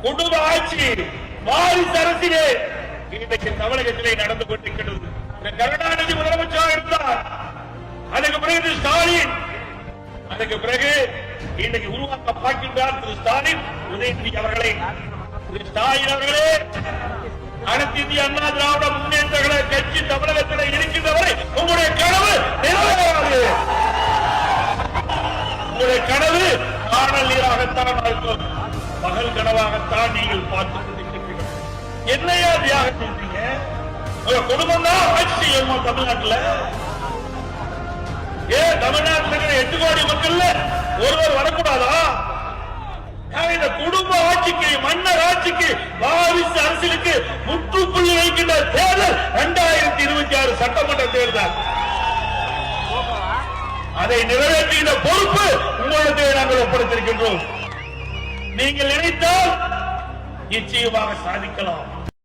குடும்ப ஆட்சி வாரிசு அரசிலே இன்றைக்கு தமிழகத்திலே நடந்து கொண்டிருக்கிறது. கருணாநிதி முதலமைச்சராக இருந்தார், அதுக்கு பிறகு ஸ்டாலின், அதுக்கு பிறகு இன்றைக்கு உருவாக்க பார்க்கின்றார் திரு ஸ்டாலின். உதயநிதி அவர்களே, திரு ஸ்டாலின் அவர்களே, அனைத்து இந்திய அண்ணா திராவிட முன்னேற்ற கட்சி தமிழகத்தில் இருக்கின்றவரை உங்களுடைய கனவு நிறைவேறாது. உங்களுடைய கனவு காணல் நீராகத்தான் இருக்கும், பகல் கனவாகத்தான் நீங்கள் பார்த்துக் கொண்டிருக்கிறீர்கள். என்னையா தியாகம் செஞ்சீங்க? உங்க குடும்பம் தான் ஆட்சி செய்யணுமா தமிழ்நாட்டில்? ஏன் தமிழ்நாட்டில் 8 கோடி மக்கள் ஒருவர் வரக்கூடாதா? இந்த குடும்ப ஆட்சிக்கு, மன்னர் ஆட்சிக்கு, வாரிசு அரசியலுக்கு முற்றுப்புள்ளி வைக்கின்ற தேர்தல் 2026 சட்டமன்ற தேர்தல். அதை நிறைவேற்றுகின்ற பொறுப்பு உங்களுக்கு நாங்கள் ஒப்படைத்திருக்கின்றோம். நீங்கள் நினைத்தால் நிச்சயமாக சாதிக்கலாம்.